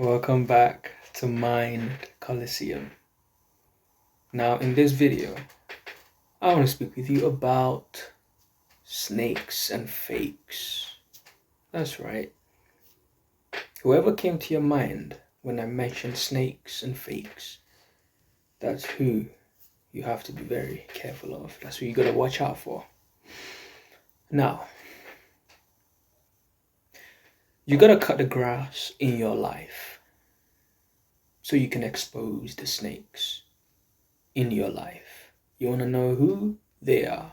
Welcome back to Mind Coliseum. Now, in this video, I want to speak with you about snakes and fakes. That's right. Whoever came to your mind when I mentioned snakes and fakes, that's who you have to be very careful of. That's who you got to watch out for. Now, you got to cut the grass in your life so you can expose the snakes in your life. You want to know who they are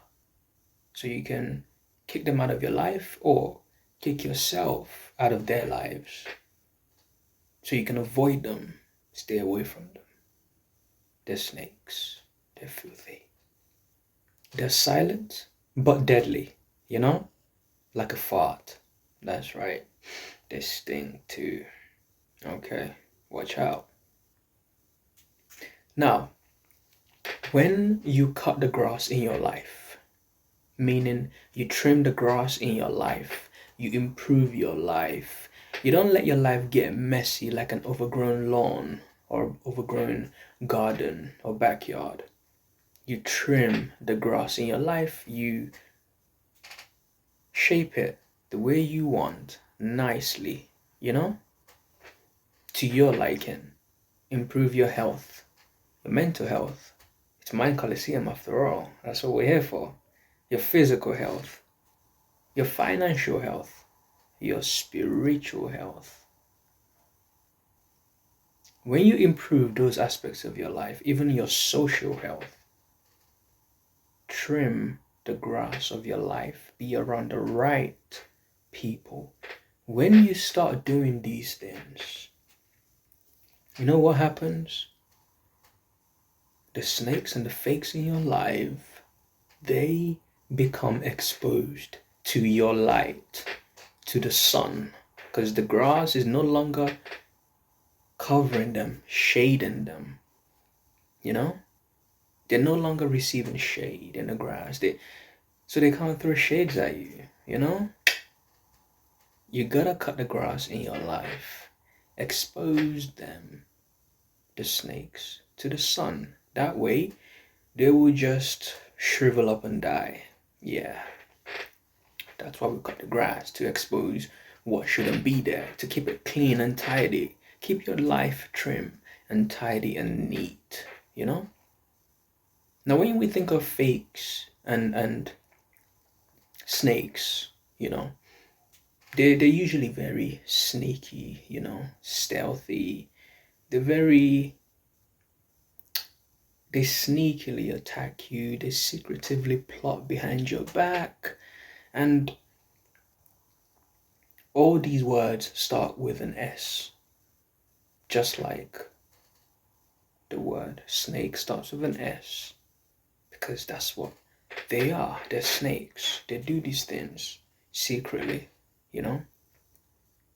so you can kick them out of your life or kick yourself out of their lives so you can avoid them, stay away from them. They're snakes. They're filthy. They're silent but deadly, like a fart. That's right. They sting too. Okay, watch out. Now, when you cut the grass in your life, meaning you trim the grass in your life, you improve your life, you don't let your life get messy like an overgrown lawn or overgrown garden or backyard. You trim the grass in your life, you shape it the way you want, nicely, to your liking. Improve your health, your mental health. It's Mind Coliseum after all. That's what we're here for. Your physical health, your financial health, your spiritual health. When you improve those aspects of your life, even your social health, trim the grass of your life, be around the right people. When you start doing these things, you know what happens? The snakes and the fakes in your life, they become exposed to your light, to the sun, because the grass is no longer covering them, shading them, They're no longer receiving shade in the grass. So they can't throw shades at you, You gotta cut the grass in your life. Expose them, the snakes, to the sun. That way, they will just shrivel up and die. Yeah. That's why we cut the grass, to expose what shouldn't be there, to keep it clean and tidy. Keep your life trim and tidy and neat, Now, when we think of fakes and snakes, they're usually very sneaky, stealthy. They sneakily attack you. They secretively plot behind your back. And all these words start with an S, just like the word snake starts with an S, because that's what they are. They're snakes. They do these things secretly,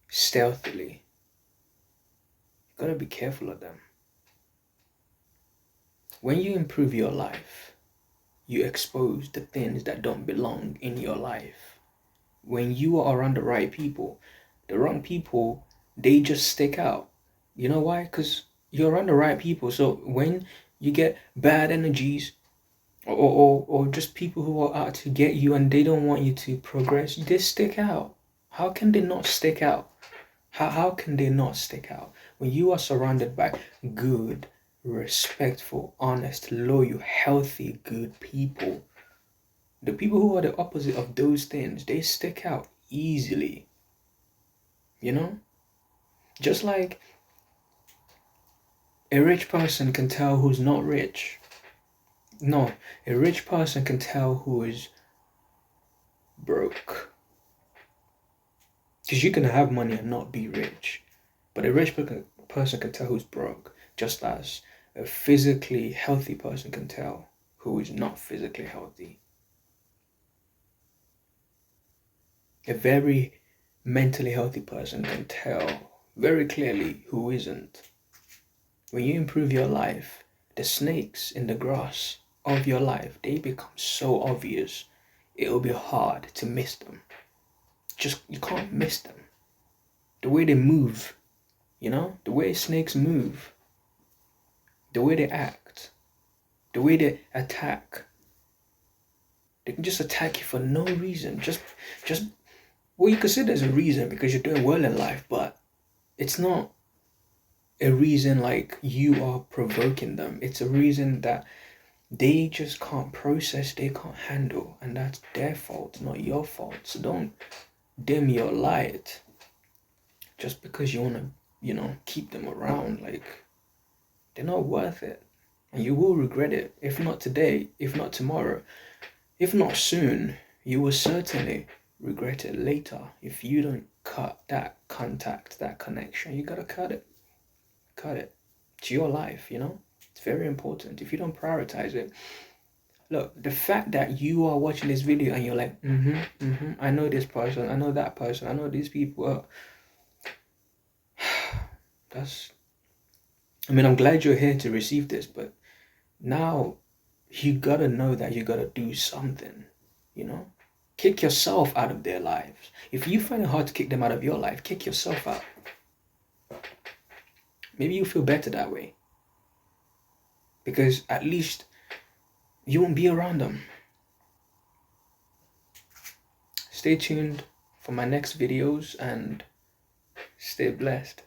stealthily. You gotta be careful of them. When you improve your life, you expose the things that don't belong in your life. When you are around the right people, the wrong people, they just stick out. You know why? Because you're around the right people. So when you get bad energies or just people who are out to get you and they don't want you to progress, they stick out. How can they not stick out? How can they not stick out? When you are surrounded by good, respectful, honest, loyal, healthy, good people, the people who are the opposite of those things, they stick out easily. Just like a rich person can tell who's not rich. No, a rich person can tell who is broke. Because you can have money and not be rich. But a rich person can tell who's broke, just as a physically healthy person can tell who is not physically healthy. A very mentally healthy person can tell very clearly who isn't. When you improve your life, the snakes in the grass of your life, they become so obvious, it will be hard to miss them. You can't miss them. The way they move, the way snakes move, the way they act, the way they attack. They can just attack you for no reason. Just well, you consider there's a reason because you're doing well in life, but it's not a reason like you are provoking them. It's a reason that they just can't process, they can't handle, and that's their fault, not your fault. So don't dim your light just because you want to, keep them around. Like, they're not worth it. And you will regret it. If not today, if not tomorrow, if not soon, you will certainly regret it later. If you don't cut that contact, that connection, you gotta cut it. Cut it. It's your life, It's very important. If you don't prioritize it, look, the fact that you are watching this video and you're like, I know this person, I know that person, I know these people. I'm glad you're here to receive this, but now you gotta know that you gotta do something, Kick yourself out of their lives. If you find it hard to kick them out of your life, kick yourself out. Maybe you feel better that way. Because at least you won't be around them. Stay tuned for my next videos and stay blessed.